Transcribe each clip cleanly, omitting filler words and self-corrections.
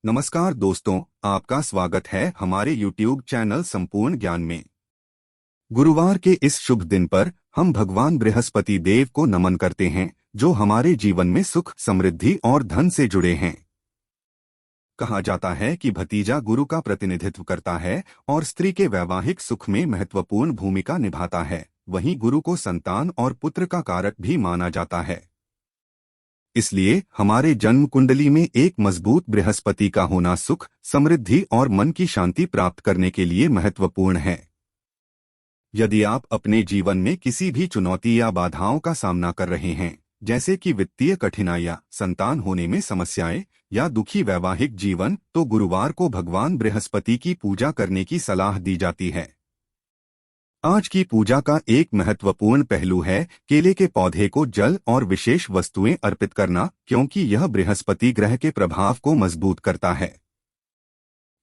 नमस्कार दोस्तों, आपका स्वागत है हमारे YouTube चैनल संपूर्ण ज्ञान में। गुरुवार के इस शुभ दिन पर हम भगवान बृहस्पति देव को नमन करते हैं, जो हमारे जीवन में सुख, समृद्धि और धन से जुड़े हैं। कहा जाता है कि भतीजा गुरु का प्रतिनिधित्व करता है और स्त्री के वैवाहिक सुख में महत्वपूर्ण भूमिका निभाता है। वहीं गुरु को संतान और पुत्र का कारक भी माना जाता है। इसलिए हमारे जन्म कुंडली में एक मजबूत बृहस्पति का होना सुख, समृद्धि और मन की शांति प्राप्त करने के लिए महत्वपूर्ण है। यदि आप अपने जीवन में किसी भी चुनौती या बाधाओं का सामना कर रहे हैं, जैसे कि वित्तीय कठिनाइयां, संतान होने में समस्याएं या दुखी वैवाहिक जीवन, तो गुरुवार को भगवान बृहस्पति की पूजा करने की सलाह दी जाती है। आज की पूजा का एक महत्वपूर्ण पहलू है केले के पौधे को जल और विशेष वस्तुएं अर्पित करना, क्योंकि यह बृहस्पति ग्रह के प्रभाव को मजबूत करता है।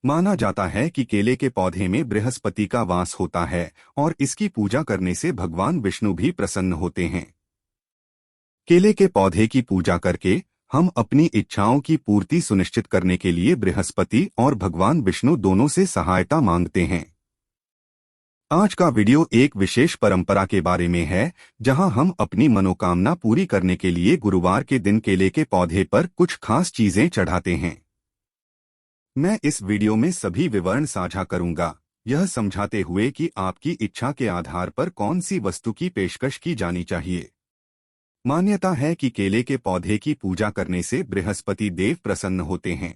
माना जाता है कि केले के पौधे में बृहस्पति का वास होता है और इसकी पूजा करने से भगवान विष्णु भी प्रसन्न होते हैं। केले के पौधे की पूजा करके हम अपनी इच्छाओं की पूर्ति सुनिश्चित करने के लिए बृहस्पति और भगवान विष्णु दोनों से सहायता मांगते हैं। आज का वीडियो एक विशेष परंपरा के बारे में है, जहां हम अपनी मनोकामना पूरी करने के लिए गुरुवार के दिन केले के पौधे पर कुछ खास चीजें चढ़ाते हैं। मैं इस वीडियो में सभी विवरण साझा करूंगा, यह समझाते हुए कि आपकी इच्छा के आधार पर कौन सी वस्तु की पेशकश की जानी चाहिए। मान्यता है कि केले के पौधे की पूजा करने से बृहस्पति देव प्रसन्न होते हैं।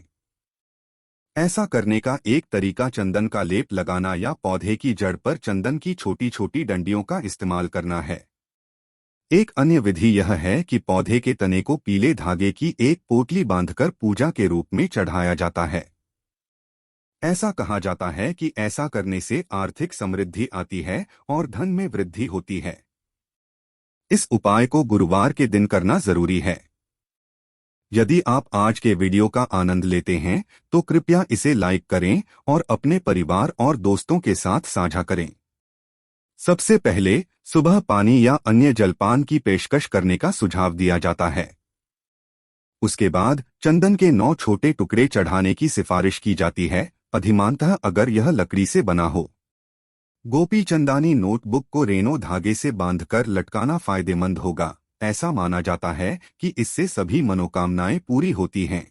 ऐसा करने का एक तरीका चंदन का लेप लगाना या पौधे की जड़ पर चंदन की छोटी छोटी डंडियों का इस्तेमाल करना है। एक अन्य विधि यह है कि पौधे के तने को पीले धागे की एक पोटली बांधकर पूजा के रूप में चढ़ाया जाता है। ऐसा कहा जाता है कि ऐसा करने से आर्थिक समृद्धि आती है और धन में वृद्धि होती है। इस उपाय को गुरुवार के दिन करना जरूरी है। यदि आप आज के वीडियो का आनंद लेते हैं तो कृपया इसे लाइक करें और अपने परिवार और दोस्तों के साथ साझा करें। सबसे पहले सुबह पानी या अन्य जलपान की पेशकश करने का सुझाव दिया जाता है। उसके बाद चंदन के 9 छोटे टुकड़े चढ़ाने की सिफारिश की जाती है, अधिमानतः अगर यह लकड़ी से बना हो। गोपी चंदानी नोटबुक को रेनो धागे से बांधकर लटकाना फायदेमंद होगा। ऐसा माना जाता है कि इससे सभी मनोकामनाएं पूरी होती हैं।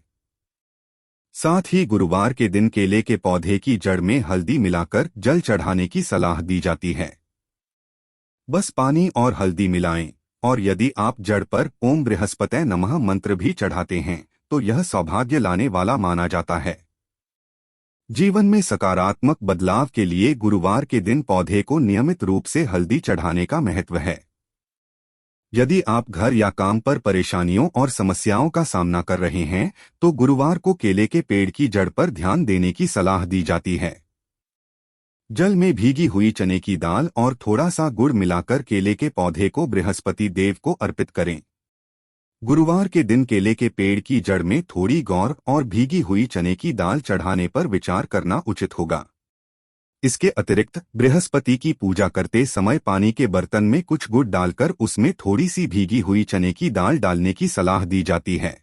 साथ ही गुरुवार के दिन केले के पौधे की जड़ में हल्दी मिलाकर जल चढ़ाने की सलाह दी जाती है। बस पानी और हल्दी मिलाएं, और यदि आप जड़ पर ओम बृहस्पतये नमः मंत्र भी चढ़ाते हैं तो यह सौभाग्य लाने वाला माना जाता है। जीवन में सकारात्मक बदलाव के लिए गुरुवार के दिन पौधे को नियमित रूप से हल्दी चढ़ाने का महत्व है। यदि आप घर या काम पर परेशानियों और समस्याओं का सामना कर रहे हैं तो गुरुवार को केले के पेड़ की जड़ पर ध्यान देने की सलाह दी जाती है। जल में भीगी हुई चने की दाल और थोड़ा सा गुड़ मिलाकर केले के पौधे को बृहस्पति देव को अर्पित करें। गुरुवार के दिन केले के पेड़ की जड़ में थोड़ी गौर और भीगी हुई चने की दाल चढ़ाने पर विचार करना उचित होगा। इसके अतिरिक्त बृहस्पति की पूजा करते समय पानी के बर्तन में कुछ गुड़ डालकर उसमें थोड़ी सी भीगी हुई चने की दाल डालने की सलाह दी जाती है।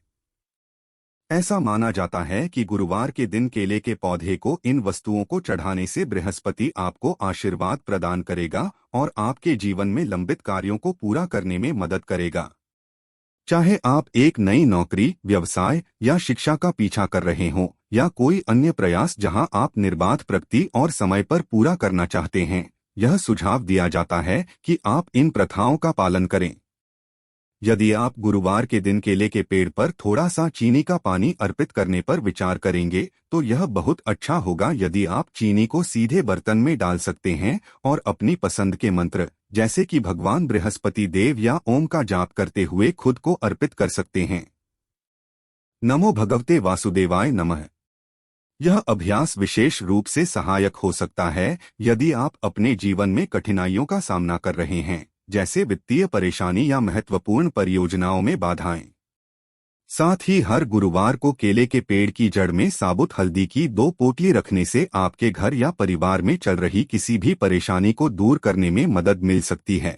ऐसा माना जाता है कि गुरुवार के दिन केले के पौधे को इन वस्तुओं को चढ़ाने से बृहस्पति आपको आशीर्वाद प्रदान करेगा और आपके जीवन में लंबित कार्यों को पूरा करने में मदद करेगा। चाहे आप एक नई नौकरी, व्यवसाय या शिक्षा का पीछा कर रहे हों या कोई अन्य प्रयास जहां आप निर्बाध प्रगति और समय पर पूरा करना चाहते हैं, यह सुझाव दिया जाता है कि आप इन प्रथाओं का पालन करें। यदि आप गुरुवार के दिन केले के पेड़ पर थोड़ा सा चीनी का पानी अर्पित करने पर विचार करेंगे तो यह बहुत अच्छा होगा। यदि आप चीनी को सीधे बर्तन में डाल सकते हैं और अपनी पसंद के मंत्र जैसे कि भगवान बृहस्पति देव या ओम का जाप करते हुए खुद को अर्पित कर सकते हैं। नमो भगवते वासुदेवाय नमः। यह अभ्यास विशेष रूप से सहायक हो सकता है यदि आप अपने जीवन में कठिनाइयों का सामना कर रहे हैं, जैसे वित्तीय परेशानी या महत्वपूर्ण परियोजनाओं में बाधाएं। साथ ही हर गुरुवार को केले के पेड़ की जड़ में साबुत हल्दी की 2 पोटली रखने से आपके घर या परिवार में चल रही किसी भी परेशानी को दूर करने में मदद मिल सकती है।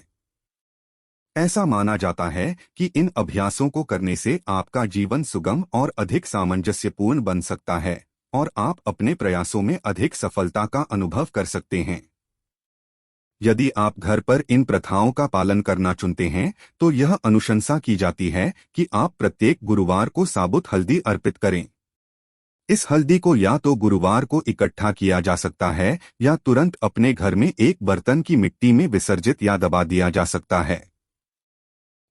ऐसा माना जाता है कि इन अभ्यासों को करने से आपका जीवन सुगम और अधिक सामंजस्यपूर्ण बन सकता है और आप अपने प्रयासों में अधिक सफलता का अनुभव कर सकते हैं। यदि आप घर पर इन प्रथाओं का पालन करना चुनते हैं, तो यह अनुशंसा की जाती है कि आप प्रत्येक गुरुवार को साबुत हल्दी अर्पित करें। इस हल्दी को या तो गुरुवार को इकट्ठा किया जा सकता है या तुरंत अपने घर में एक बर्तन की मिट्टी में विसर्जित या दबा दिया जा सकता है।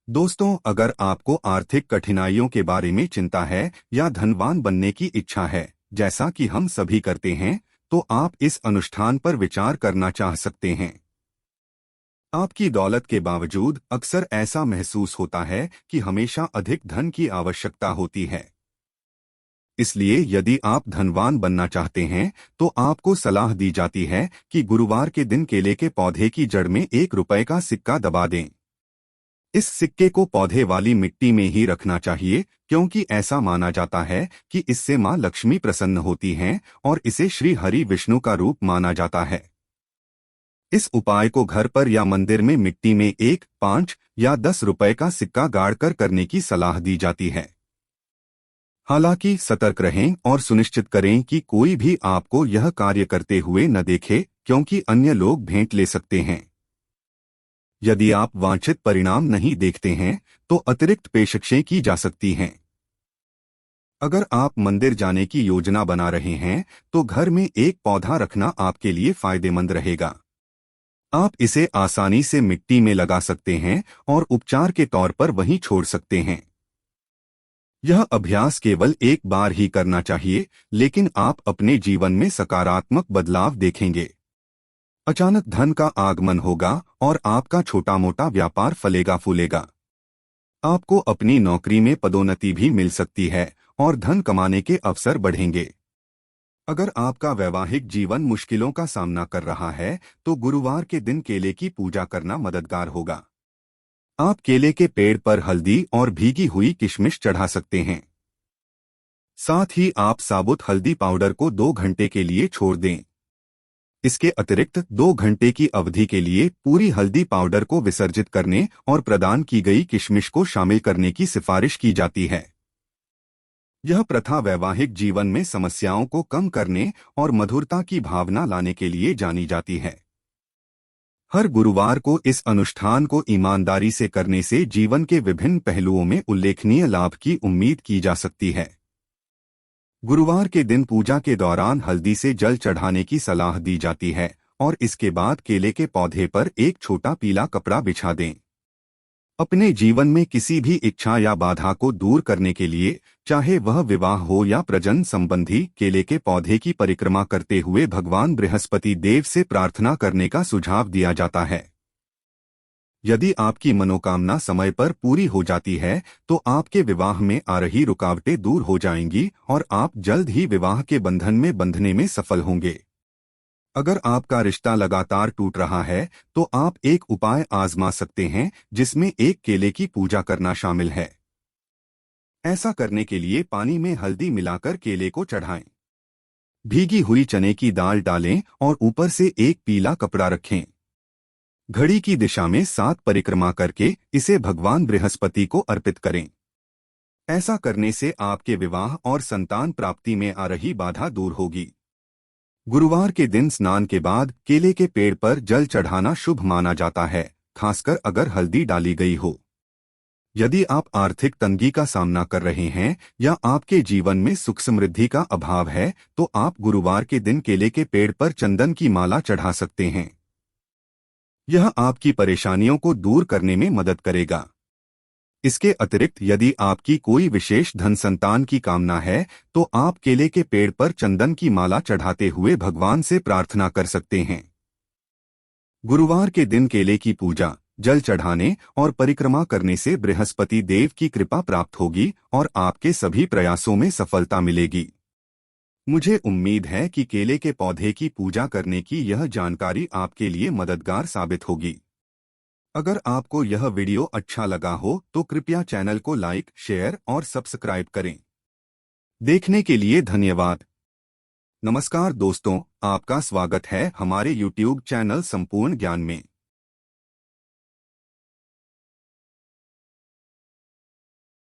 दोस्तों, अगर आपको आर्थिक कठिनाइयों के बारे में चिंता है या धनवान बनने की इच्छा है, जैसा कि हम सभी करते हैं, तो आप इस अनुष्ठान पर विचार करना चाह सकते हैं। आपकी दौलत के बावजूद अक्सर ऐसा महसूस होता है कि हमेशा अधिक धन की आवश्यकता होती है। इसलिए यदि आप धनवान बनना चाहते हैं, तो आपको सलाह दी जाती है कि गुरुवार के दिन केले के पौधे की जड़ में ₹1 का सिक्का दबा दें। इस सिक्के को पौधे वाली मिट्टी में ही रखना चाहिए, क्योंकि ऐसा माना जाता है कि इससे मां लक्ष्मी प्रसन्न होती हैं और इसे श्री हरि विष्णु का रूप माना जाता है। इस उपाय को घर पर या मंदिर में मिट्टी में 1, 5 या ₹10 का सिक्का गाड़कर करने की सलाह दी जाती है। हालांकि सतर्क रहें और सुनिश्चित करें कि कोई भी आपको यह कार्य करते हुए न देखे, क्योंकि अन्य लोग भेंट ले सकते हैं। यदि आप वांछित परिणाम नहीं देखते हैं, तो अतिरिक्त पेशकशें की जा सकती हैं। अगर आप मंदिर जाने की योजना बना रहे हैं, तो घर में एक पौधा रखना आपके लिए फायदेमंद रहेगा। आप इसे आसानी से मिट्टी में लगा सकते हैं और उपचार के तौर पर वहीं छोड़ सकते हैं। यह अभ्यास केवल एक बार ही करना चाहिए, लेकिन आप अपने जीवन में सकारात्मक बदलाव देखेंगे। अचानक धन का आगमन होगा और आपका छोटा मोटा व्यापार फलेगा फूलेगा। आपको अपनी नौकरी में पदोन्नति भी मिल सकती है और धन कमाने के अवसर बढ़ेंगे। अगर आपका वैवाहिक जीवन मुश्किलों का सामना कर रहा है, तो गुरुवार के दिन केले की पूजा करना मददगार होगा। आप केले के पेड़ पर हल्दी और भीगी हुई किशमिश चढ़ा सकते हैं। साथ ही आप साबुत हल्दी पाउडर को 2 घंटे के लिए छोड़ दें। इसके अतिरिक्त 2 घंटे की अवधि के लिए पूरी हल्दी पाउडर को विसर्जित करने और प्रदान की गई किशमिश को शामिल करने की सिफारिश की जाती है। यह प्रथा वैवाहिक जीवन में समस्याओं को कम करने और मधुरता की भावना लाने के लिए जानी जाती है। हर गुरुवार को इस अनुष्ठान को ईमानदारी से करने से जीवन के विभिन्न पहलुओं में उल्लेखनीय लाभ की उम्मीद की जा सकती है। गुरुवार के दिन पूजा के दौरान हल्दी से जल चढ़ाने की सलाह दी जाती है और इसके बाद केले के पौधे पर एक छोटा पीला कपड़ा बिछा दें। अपने जीवन में किसी भी इच्छा या बाधा को दूर करने के लिए, चाहे वह विवाह हो या प्रजनन संबंधी, केले के पौधे की परिक्रमा करते हुए भगवान बृहस्पति देव से प्रार्थना करने का सुझाव दिया जाता है। यदि आपकी मनोकामना समय पर पूरी हो जाती है, तो आपके विवाह में आ रही रुकावटें दूर हो जाएंगी और आप जल्द ही विवाह के बंधन में बंधने में सफल होंगे। अगर आपका रिश्ता लगातार टूट रहा है, तो आप एक उपाय आजमा सकते हैं, जिसमें एक केले की पूजा करना शामिल है। ऐसा करने के लिए पानी में हल्दी मिलाकर केले को चढ़ाएं। भीगी हुई चने की दाल डालें और ऊपर से एक पीला कपड़ा रखें। घड़ी की दिशा में 7 परिक्रमा करके इसे भगवान बृहस्पति को अर्पित करें। ऐसा करने से आपके विवाह और संतान प्राप्ति में आ रही बाधा दूर होगी। गुरुवार के दिन स्नान के बाद केले के पेड़ पर जल चढ़ाना शुभ माना जाता है, खासकर अगर हल्दी डाली गई हो। यदि आप आर्थिक तंगी का सामना कर रहे हैं या आपके जीवन में सुख समृद्धि का अभाव है, तो आप गुरुवार के दिन केले के पेड़ पर चंदन की माला चढ़ा सकते हैं। यह आपकी परेशानियों को दूर करने में मदद करेगा। इसके अतिरिक्त यदि आपकी कोई विशेष धन संतान की कामना है, तो आप केले के पेड़ पर चंदन की माला चढ़ाते हुए भगवान से प्रार्थना कर सकते हैं। गुरुवार के दिन केले की पूजा, जल चढ़ाने और परिक्रमा करने से बृहस्पति देव की कृपा प्राप्त होगी और आपके सभी प्रयासों में सफलता मिलेगी। मुझे उम्मीद है कि केले के पौधे की पूजा करने की यह जानकारी आपके लिए मददगार साबित होगी। अगर आपको यह वीडियो अच्छा लगा हो तो कृपया चैनल को लाइक, शेयर और सब्सक्राइब करें। देखने के लिए धन्यवाद। नमस्कार दोस्तों, आपका स्वागत है हमारे YouTube चैनल संपूर्ण ज्ञान में।